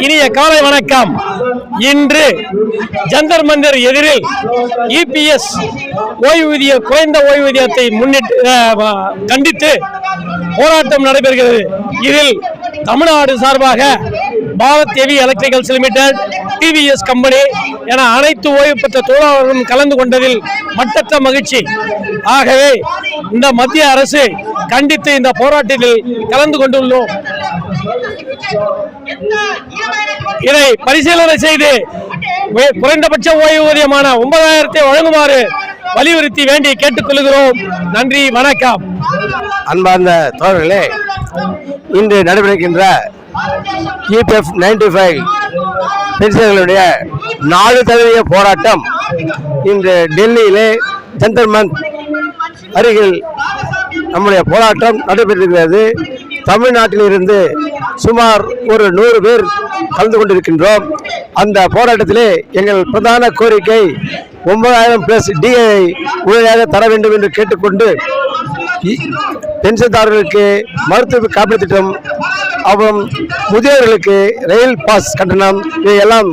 இனிய காலை வணக்கம். இன்று ஜந்தர் மந்தர் எதிரில் இபிஎஸ் குறைந்த ஓய்வூதியத்தை கண்டித்து போராட்டம் நடைபெறுகிறது. இதில் தமிழ்நாடு சார்பாக Bharat heavy electricals limited, TVS company என அனைத்து ஓய்வு பெற்ற தொழிலாளர்களும் கலந்து கொண்டதில் மட்டற்ற மகிழ்ச்சி. ஆகவே இந்த மத்திய அரசு கண்டித்து இந்த போராட்டத்தில் கலந்து கொண்டுள்ளோம். இதை பரிசீலனை செய்து குறைந்தபட்ச ஓய்வூதியமான 9,000 வழங்குமாறு வலியுறுத்தி வேண்டி கேட்டுக்கொள்கிறோம். நன்றி, வணக்கம். அன்பார்ந்த தோழர்களே, இன்று நடைபெறுகின்ற EPF 95 பென்ஷன்களுடைய நாடு தழுவிய போராட்டம் இன்று டெல்லியிலே ஜந்தர் மந்தர் அருகில் நம்முடைய போராட்டம் நடைபெற்றிருக்கிறது. தமிழ்நாட்டிலிருந்து சுமார் ஒரு 100 பேர் கலந்து கொண்டிருக்கின்றோம். அந்த போராட்டத்திலே எங்கள் பிரதான கோரிக்கை 9,000+ DA உடனடியாக தர வேண்டும் என்று கேட்டுக்கொண்டு, பென்ஷன்தாரர்களுக்கு மருத்துவ காப்பீடு திட்டம், அப்புறம் முதியோர்களுக்கு ரயில் பாஸ் கட்டணம் இதையெல்லாம்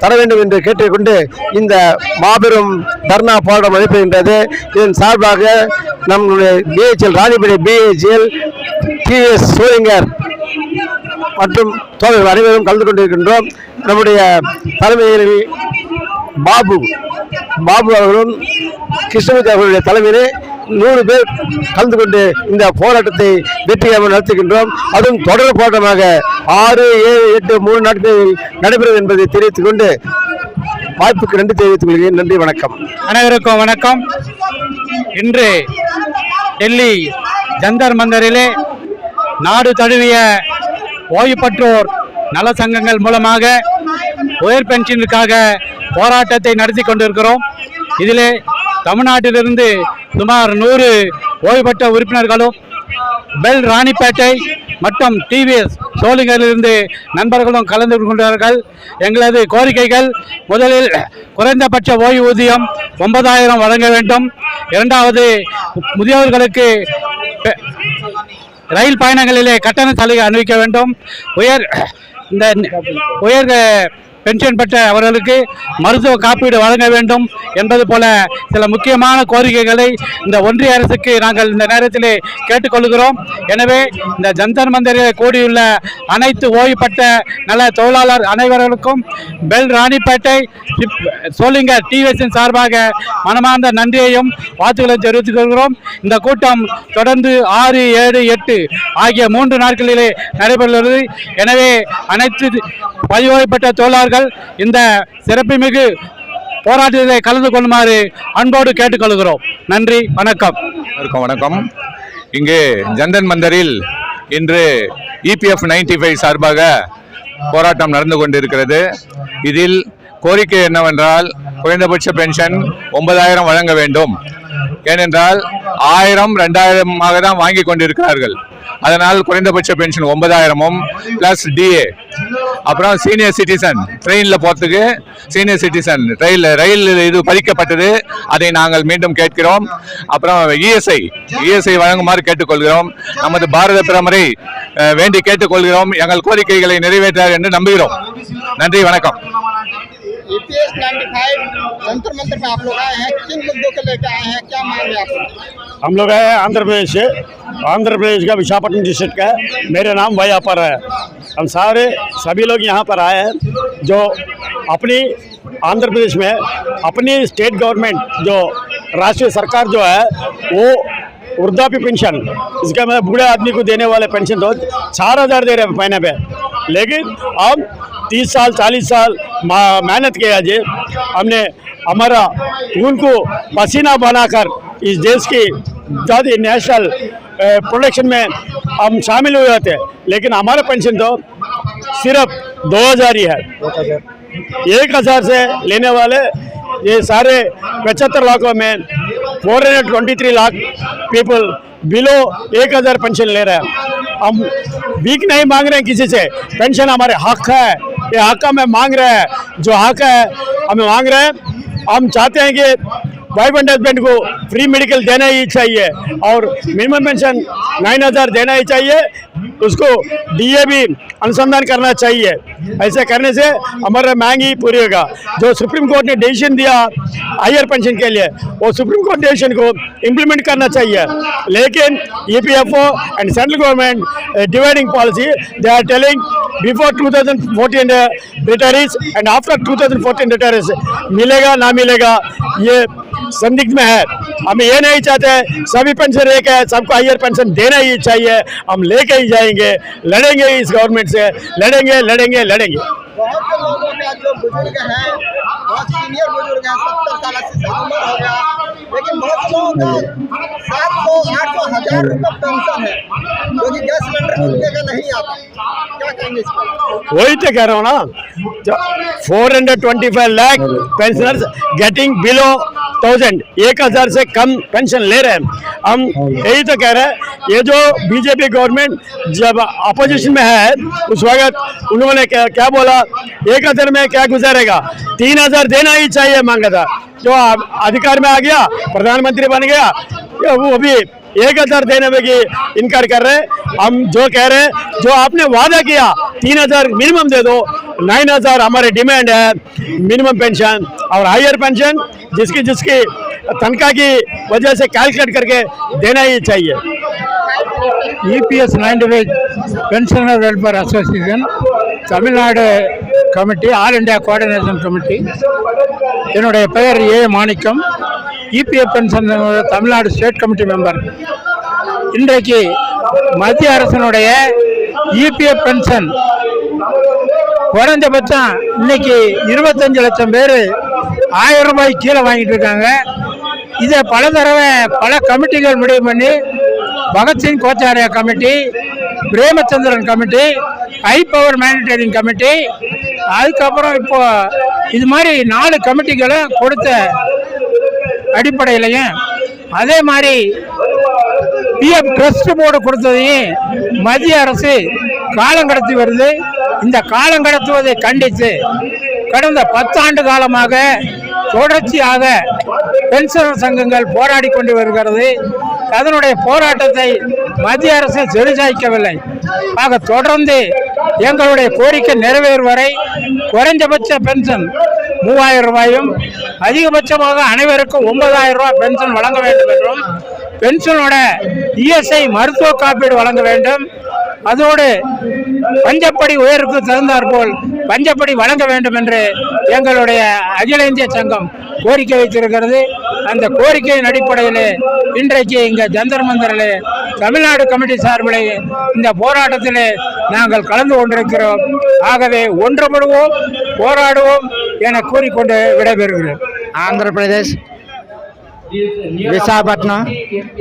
தர வேண்டும் என்று கேட்டுக்கொண்டு இந்த மாபெரும் தர்ணா போராட்டம் நடைபெறுகின்றது. இதன் சார்பாக நம்முடைய BHL Ranipet BHL TVS Sholinghur மற்றும் தோழர்கள் அனைவரும் கலந்து கொண்டிருக்கின்றோம். நம்முடைய தலைமையில் பாபு அவர்களும் கிருஷ்ணமூர்த்தி அவர்களுடைய தலைமையிலே 100 பேர் கலந்து கொண்டு இந்த போராட்டத்தை வெற்றிகரமாக நடத்துகின்றோம். அதுவும் தொடர் போராட்டமாக 6, 7, 8, 3 நாட்களில் நடைபெறும் என்பதை தெரிவித்துக் கொண்டு வாய்ப்புக்கு நன்றி தெரிவித்துக் கொள்கிறேன். நன்றி, வணக்கம். அனைவருக்கும் வணக்கம். இன்று டெல்லி ஜந்தர் மந்தரிலே நாடு தழுவிய ஓய்வு பெற்றோர் நல சங்கங்கள் மூலமாக உயர் பென்ஷனுக்காக போராட்டத்தை நடத்தி கொண்டிருக்கிறோம். இதிலே தமிழ்நாட்டிலிருந்து சுமார் 100 ஓய்வு பெற்ற உறுப்பினர்களும், பெல் ராணிப்பேட்டை மற்றும் டிவிஎஸ் சோலிங்கரிலிருந்து நண்பர்களும் கலந்து கொண்டார்கள். எங்களது கோரிக்கைகள்: முதலில் குறைந்தபட்ச ஓய்வூதியம் 9,000 வழங்க வேண்டும். இரண்டாவது, முதியோர்களுக்கு ரயில் பயணங்களிலே கட்டண சலுகை அனுமதிக்க வேண்டும். உயர் பென்ஷன் பெற்ற அவர்களுக்கு மருத்துவ காப்பீடு வழங்க வேண்டும் என்பது போல சில முக்கியமான கோரிக்கைகளை இந்த ஒன்றிய அரசுக்கு நாங்கள் இந்த நேரத்திலே கேட்டுக்கொள்கிறோம். எனவே இந்த ஜந்தர் மந்தரில் கூடியுள்ள அனைத்து ஓய்வு பெற்ற நல தொழிலாளர் அனைவர்களுக்கும் பெல் ராணிப்பேட்டை சோலிங்கர் டிவிஎஸின் சார்பாக மனமார்ந்த நன்றியையும் வாழ்த்துக்களையும் தெரிவித்துக் கொள்கிறோம். இந்த கூட்டம் தொடர்ந்து 6, 7, 8 ஆகிய 3 நாட்களிலே நடைபெறுகிறது. எனவே அனைத்து பதிவோய்வு பெற்ற தொழிலாளர்கள் இந்த சிறப்புமிகு போராட்டத்திலே கலந்து கொள்ளுமாறு அன்போடு கேட்டுக்கொள்கிறோம். நன்றி, வணக்கம். வணக்கம். இங்கு ஜந்தர் மந்தரில் இன்று EPF 95 சார்பாக போராட்டம் நடந்து கொண்டிருக்கிறது. இதில் கோரிக்கை என்னவென்றால், குறைந்தபட்ச பென்ஷன் 9,000 வழங்க வேண்டும். ஏனென்றால் 1000, 2000 தான் வாங்கி கொண்டிருக்கிறார்கள். அதனால் குறைந்தபட்ச பென்ஷன் 9,000 + DA. அப்புறம் சீனியர் சிட்டிசன் ட்ரெயினில் போகிறதுக்கு சீனியர் சிட்டிசன் ரயில் இது பதிக்கப்பட்டது, அதை நாங்கள் மீண்டும் கேட்கிறோம். அப்புறம் ESI வழங்குமாறு கேட்டுக்கொள்கிறோம். நமது பாரத பிரதமரை வேண்டி கேட்டுக்கொள்கிறோம். எங்கள் கோரிக்கைகளை நிறைவேற்றார் என்று நம்புகிறோம். நன்றி, வணக்கம். EPF 95 जंतर मंतर में आप लोग आए हैं, किन मुद्दों को लेकर आए हैं, क्या मांग है आपको? हम लोग आए हैं आंध्र प्रदेश से, आंध्र प्रदेश का विशाखापट्टनम डिस्ट्रिक्ट का है। मेरा नाम वैयापर है। हम सभी लोग यहाँ पर आए हैं जो अपनी आंध्र प्रदेश में अपनी स्टेट गवर्नमेंट जो राष्ट्रीय सरकार जो है वो वृद्धाप्य पेंशन, इसका मतलब बूढ़े आदमी को देने वाले पेंशन तो 4,000 दे रहे हैं महीने पे, लेकिन अब 30 साल 40 साल मेहनत किया जी, हमने हमारा खून को पसीना बनाकर इस देश की ज़्यादा नेशनल प्रोडक्शन में हम शामिल हुए थे, लेकिन हमारा पेंशन तो सिर्फ 2,000 ही है। 1,000 से लेने वाले ये सारे 75 लाखों में 423 लाख पीपल बिलो 1,000 पेंशन ले रहे हैं। हम भीख नहीं मांग रहे हैं किसी से, पेंशन हमारे हक है, ये हक हमें मांग रहे हैं, जो हक है हमें मांग रहे हैं। हम चाहते हैं कि वाइफ एंड हस्बैंड को फ्री मेडिकल देना ही चाहिए और मिनिमम पेंशन 9,000 देना ही चाहिए, उसको डीए भी अनुसंधान करना चाहिए। ऐसे करने से हमारा मांग ही पूरी होगा। जो सुप्रीम कोर्ट ने डिसीजन दिया हायर पेंशन के लिए, वो सुप्रीम कोर्ट डिसीजन को इम्प्लीमेंट करना चाहिए। लेकिन EPFO and central government dividing policy, they are telling before 2014 retirees and after 2014 retirees मिलेगा ना मिलेगा, ये संदिग्ध में है। हम ये नहीं चाहते सभी पेंशन एक है, सबको हायर पेंशन देना ही चाहिए। हम लेके ही जाएंगे, लड़ेंगे इस गवर्नमेंट से, लड़ेंगे लड़ेंगे लड़ेंगे। बहुत से लोगों का जो बुजुर्ग हैं, बहुत सीनियर बुजुर्ग हैं, 70 साल 80 साल उम्र हो गया, लेकिन बहुत से लोगों का 700, 800, 1,000 रुपये पेंशन है, जो कि गैस सिलेंडर मिलने का नहीं आता। क्या कहेंगे इस पर? वही तो कह रहा हूँ ना, 425 लाख पेंशनर्स गेटिंग बिलो 1,000 से कम पेंशन ले रहे हैं। हम यही तो कह रहे हैं, ये जो बीजेपी गवर्नमेंट जब अपोजिशन में है उस वक्त उन्होंने क्या बोला, 1,000 में क्या गुजारेगा, 3,000 देना ही चाहिए मांगा था। जो अधिकार में आ गया, प्रधानमंत्री बन गया, वो भी 1,000 देने में की इनकार कर रहे हैं। हम जो कह रहे हैं, जो आपने वादा किया 3,000 मिनिमम दे दो, 9,000 हमारी डिमांड है मिनिमम पेंशन और हायर पेंशन जिसकी जिसकी तनख्वाह की वजह से कैलकुलेट करके देना ही चाहिए। EPS 95 pensioner welfare association Tamil Nadu committee, all India coordination committee. என்னுடைய பெயர் ஏ மாணிக்கம். EPF pension Tamil Nadu state committee member. இன்றைக்கு மத்திய அரசினுடைய EPF பென்ஷன் குறைஞ்சபட்சம் இன்னைக்கு 25 லட்சம் பேர் 1000 ரூபாய் கீழே வாங்கிட்டு இருக்காங்க. இதை பல தடவை பல கமிட்டிகள் முடிவு பண்ணி, Bhagat Singh கோச்சாரியா committee, Premachandran committee, high power மேனிட்டரிங் committee, அதுக்கப்புறம் இப்போ இது மாதிரி 4 கமிட்டிகளை கொடுத்த அடிப்படையிலையும், அதே மாதிரி பிஎஃப் ட்ரஸ்ட் போர்டு கொடுத்ததையும் மத்திய அரசு காலம் கடத்தி வருது. இந்த காலம் கடத்துவதை கண்டித்து கடந்த 10 ஆண்டு காலமாக தொடர்ச்சியாக பென்ஷனர் சங்கங்கள் போராடி கொண்டு வருகிறது. அதனுடைய போராட்டத்தை மத்திய அரசு செவிசாய்க்கவில்லை. ஆக தொடர்ந்து எங்களுடைய கோரிக்கை நிறைவேறும் வரை குறைஞ்சபட்ச பென்ஷன் 3,000 ரூபாயும், அதிகபட்சமாக அனைவருக்கும் 9,000 ரூபாய் பென்ஷன் வழங்க வேண்டும் என்றும், பென்ஷனோட இஎஸ்ஐ மருத்துவ காப்பீடு வழங்க வேண்டும். அதோடு பஞ்சப்படி உயர்வுக்கு தகுந்தாற்போல் பஞ்சப்படி வழங்க வேண்டும் என்று எங்களுடைய அகில இந்திய சங்கம் கோரிக்கை வைத்திருக்கிறது. அந்த கோரிக்கையின் அடிப்படையில் இன்றைக்கு இங்கே ஜந்தர் மந்தரில் தமிழ்நாடு கமிட்டி சார்பில் இந்த போராட்டத்தில் நாங்கள் கலந்து கொண்டிருக்கிறோம். ஆகவே ஒன்றுபடுவோம், போராடுவோம் என கூறிக்கொண்டு விடைபெறுகிறோம். Andhra Pradesh Visakhapatnam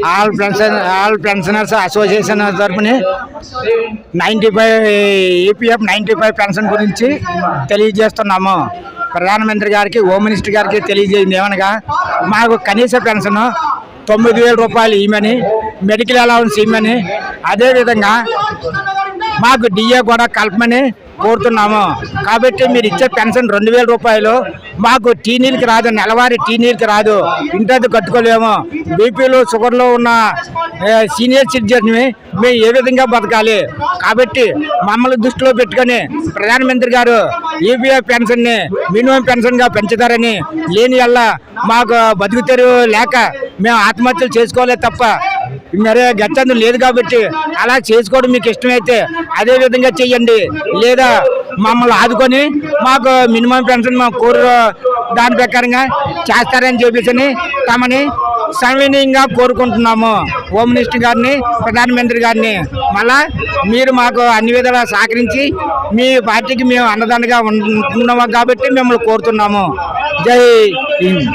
all pensioners association తరఫున 95 ఈపీఎఫ్ 95 పెన్షన్ గురించి తెలియజేస్తున్నాము. ప్రధానమంత్రి గారికి, హోమ్ మినిస్టర్ గారికి తెలియజేయండి ఏమనగా, మాకు కనీస పెన్షన్ 9,000 రూపాయలు ఇవ్వమని, మెడికల్ అలవెన్స్ ఇవ్వమని, అదేవిధంగా మాకు డిఏ కూడా కలపమని కోరుతున్నాము. కాబట్టి మీరు ఇచ్చే పెన్షన్ 2,000 రూపాయలు మాకు టీ నీళ్ళకి రాదు, నెలవారీ టీ నీళ్ళకి రాదు, ఇంటి కట్టుకోలేము. బీపీలు షుగర్లో ఉన్న సీనియర్ సిటిజన్ని మేము ఏ విధంగా బతకాలి? కాబట్టి మమ్మల్ని దృష్టిలో పెట్టుకొని ప్రధానమంత్రి గారు ఈపీఎఫ్ పెన్షన్ని మినిమం పెన్షన్గా పెంచుతారని, లేని వల్ల మాకు బతుకు తెరువు లేక మేము ఆత్మహత్యలు చేసుకోలేదు తప్ప మరే గత్యంతరం లేదు. కాబట్టి అలా చేసుకోవడం మీకు ఇష్టమైతే అదే విధంగా చెయ్యండి, లేదా మమ్మల్ని ఆదుకొని మాకు మినిమం పెన్షన్ మా కోరు దాని ప్రకారంగా చేస్తారని చెప్పేసి తమని సవినీయంగా కోరుకుంటున్నాము. హోమ్ మినిస్టర్ గారిని, ప్రధానమంత్రి గారిని. మళ్ళా మీరు మాకు అన్ని విధాలా సహకరించి మీ పార్టీకి మేము అన్నదానంగా ఉంటున్నాము కాబట్టి మిమ్మల్ని కోరుతున్నాము. జై హింద్.